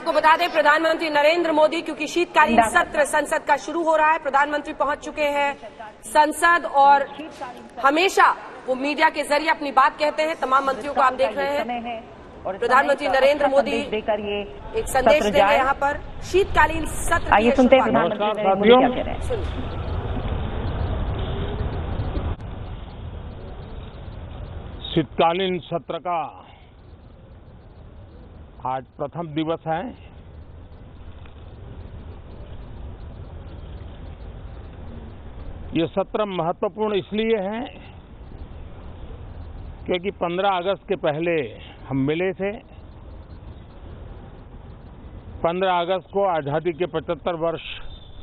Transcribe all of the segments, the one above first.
आपको बता दें प्रधानमंत्री नरेंद्र मोदी, क्योंकि शीतकालीन सत्र संसद का शुरू हो रहा है, प्रधानमंत्री पहुंच चुके हैं संसद और हमेशा वो मीडिया के जरिए अपनी बात कहते हैं। तमाम मंत्रियों को आप देख रहे हैं, प्रधानमंत्री नरेंद्र मोदी एक संदेश देंगे यहाँ पर शीतकालीन सत्र। आइए सुनते हैं प्रधानमंत्री नरेंद्र मोदी क्या कह रहे हैं। शीतकालीन सत्र का आज प्रथम दिवस है। ये सत्र महत्वपूर्ण इसलिए है क्योंकि 15 अगस्त के पहले हम मिले थे। 15 अगस्त को आजादी के 75 वर्ष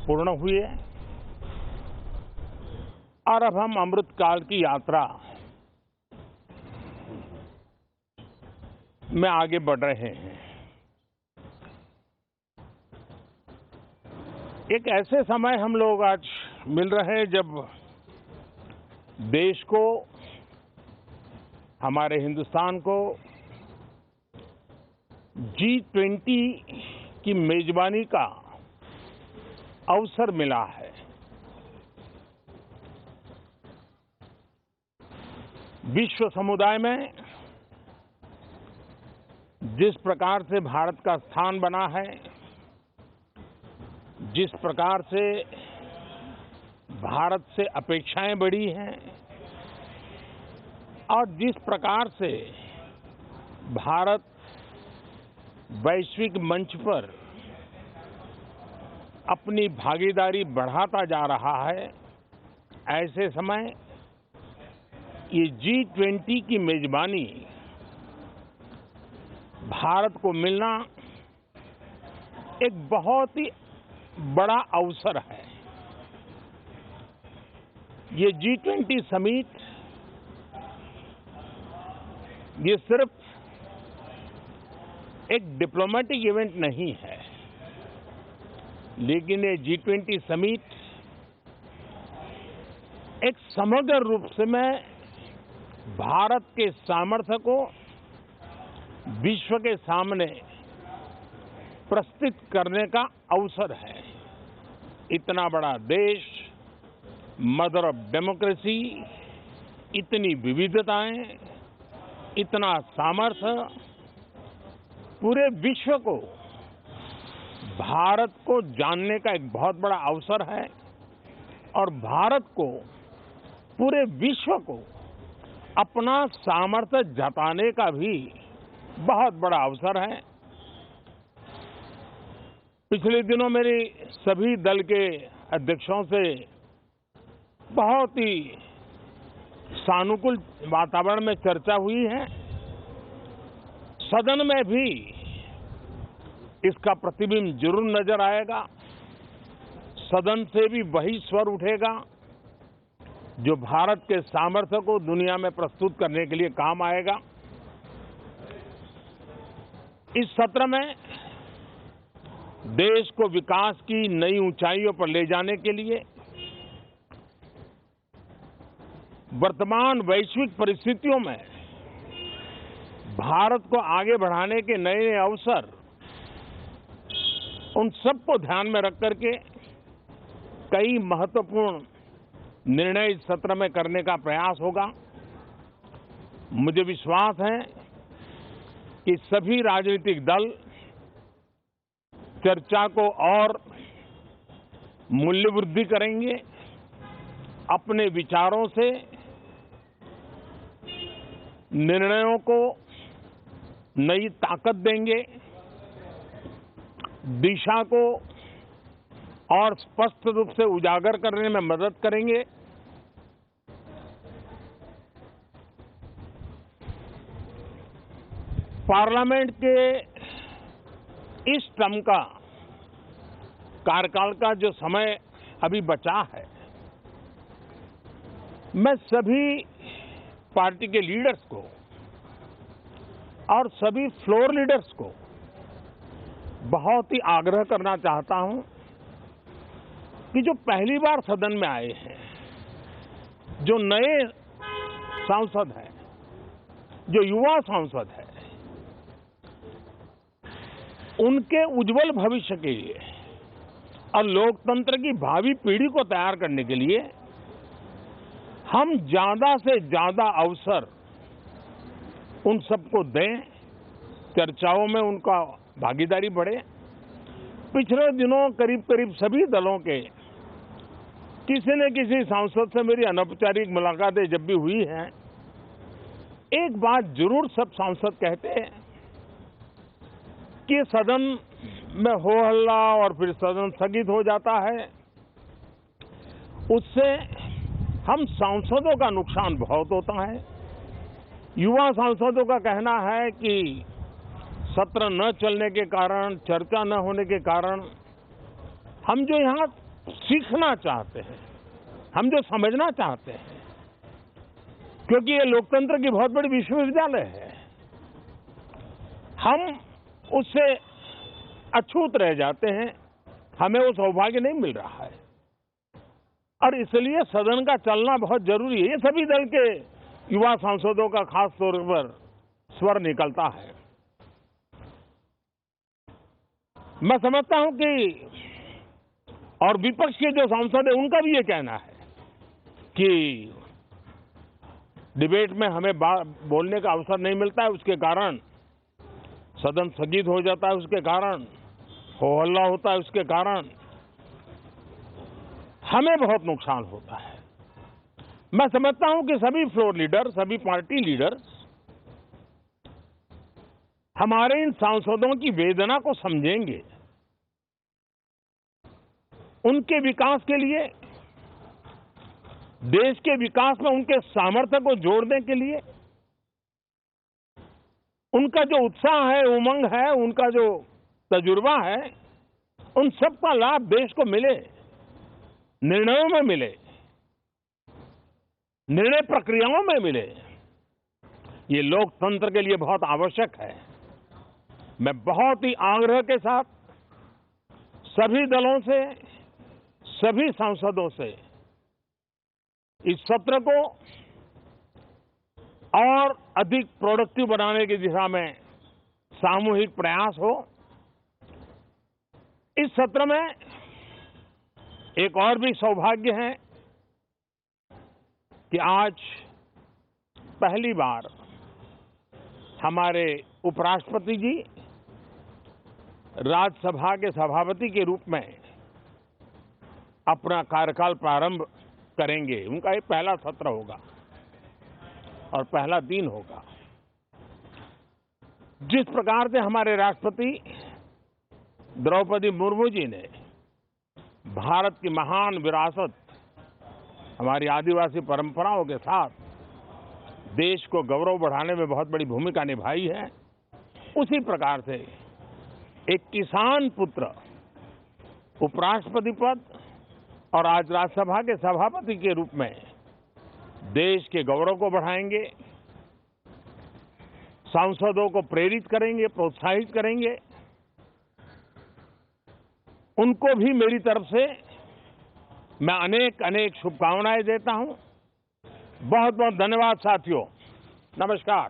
पूर्ण हुए और अब हम अमृतकाल की यात्रा में आगे बढ़ रहे हैं। एक ऐसे समय हम लोग आज मिल रहे हैं जब देश को, हमारे हिंदुस्तान को G20 की मेजबानी का अवसर मिला है। विश्व समुदाय में जिस प्रकार से भारत का स्थान बना है, जिस प्रकार से भारत से अपेक्षाएं बढ़ी हैं और जिस प्रकार से भारत वैश्विक मंच पर अपनी भागीदारी बढ़ाता जा रहा है, ऐसे समय ये G20 की मेजबानी भारत को मिलना एक बहुत ही बड़ा अवसर है। ये G20 समिट ये सिर्फ एक डिप्लोमेटिक इवेंट नहीं है, लेकिन ये G20 समिट एक समग्र रूप से मैं भारत के सामर्थ्य को विश्व के सामने प्रस्तुत करने का अवसर है। इतना बड़ा देश, मदर ऑफ डेमोक्रेसी, इतनी विविधताएं, इतना सामर्थ्य, पूरे विश्व को भारत को जानने का एक बहुत बड़ा अवसर है और भारत को, पूरे विश्व को अपना सामर्थ्य जताने का भी बहुत बड़ा अवसर है। पिछले दिनों मेरी सभी दल के अध्यक्षों से बहुत ही सानुकूल वातावरण में चर्चा हुई है। सदन में भी इसका प्रतिबिंब जरूर नजर आएगा। सदन से भी वही स्वर उठेगा जो भारत के सामर्थ्य को दुनिया में प्रस्तुत करने के लिए काम आएगा। इस सत्र में देश को विकास की नई ऊंचाइयों पर ले जाने के लिए वर्तमान वैश्विक परिस्थितियों में भारत को आगे बढ़ाने के नए नए अवसर, उन सबको ध्यान में रख करके कई महत्वपूर्ण निर्णय इस सत्र में करने का प्रयास होगा। मुझे विश्वास है कि सभी राजनीतिक दल चर्चा को और मूल्य वृद्धि करेंगे, अपने विचारों से निर्णयों को नई ताकत देंगे, दिशा को और स्पष्ट रूप से उजागर करने में मदद करेंगे। पार्लियामेंट के इस टर्म का कार्यकाल का जो समय अभी बचा है, मैं सभी पार्टी के लीडर्स को और सभी फ्लोर लीडर्स को बहुत ही आग्रह करना चाहता हूं कि जो पहली बार सदन में आए हैं, जो नए सांसद हैं, जो युवा सांसद हैं, उनके उज्जवल भविष्य के लिए और लोकतंत्र की भावी पीढ़ी को तैयार करने के लिए हम ज्यादा से ज्यादा अवसर उन सबको दें, चर्चाओं में उनका भागीदारी बढ़े। पिछले दिनों करीब करीब सभी दलों के किसी न किसी सांसद से मेरी अनौपचारिक मुलाकातें जब भी हुई हैं, एक बात जरूर सब सांसद कहते हैं कि सदन में हो हल्ला और फिर सदन स्थगित हो जाता है, उससे हम सांसदों का नुकसान बहुत होता है। युवा सांसदों का कहना है कि सत्र न चलने के कारण, चर्चा न होने के कारण हम जो यहाँ सीखना चाहते हैं, हम जो समझना चाहते हैं, क्योंकि ये लोकतंत्र की बहुत बड़ी विश्वविद्यालय है, हम उससे अछूत रह जाते हैं, हमें वो सौभाग्य नहीं मिल रहा है और इसलिए सदन का चलना बहुत जरूरी है। ये सभी दल के युवा सांसदों का खास तौर पर स्वर निकलता है। मैं समझता हूं कि और विपक्ष के जो सांसद है उनका भी ये कहना है कि डिबेट में हमें बोलने का अवसर नहीं मिलता है, उसके कारण सदन स्थगित हो जाता है, उसके कारण हो हल्ला होता है, उसके कारण हमें बहुत नुकसान होता है। मैं समझता हूं कि सभी फ्लोर लीडर, सभी पार्टी लीडर्स हमारे इन सांसदों की वेदना को समझेंगे, उनके विकास के लिए, देश के विकास में उनके सामर्थ्य को जोड़ने के लिए, उनका जो उत्साह है, उमंग है, उनका जो तजुर्बा है, उन सब का लाभ देश को मिले, निर्णयों में मिले, निर्णय प्रक्रियाओं में मिले। ये लोकतंत्र के लिए बहुत आवश्यक है। मैं बहुत ही आग्रह के साथ सभी दलों से, सभी सांसदों से इस सत्र को और अधिक प्रोडक्टिव बनाने की दिशा में सामूहिक प्रयास हो। इस सत्र में एक और भी सौभाग्य है कि आज पहली बार हमारे उपराष्ट्रपति जी राज्यसभा के सभापति के रूप में अपना कार्यकाल प्रारंभ करेंगे। उनका ये पहला सत्र होगा और पहला दिन होगा। जिस प्रकार से हमारे राष्ट्रपति द्रौपदी मुर्मू जी ने भारत की महान विरासत, हमारी आदिवासी परंपराओं के साथ देश को गौरव बढ़ाने में बहुत बड़ी भूमिका निभाई है, उसी प्रकार से एक किसान पुत्र उपराष्ट्रपति पद और आज राज्यसभा के सभापति के रूप में देश के गौरव को बढ़ाएंगे, सांसदों को प्रेरित करेंगे, प्रोत्साहित करेंगे। उनको भी मेरी तरफ से मैं अनेक अनेक शुभकामनाएं देता हूं। बहुत बहुत धन्यवाद साथियों। नमस्कार।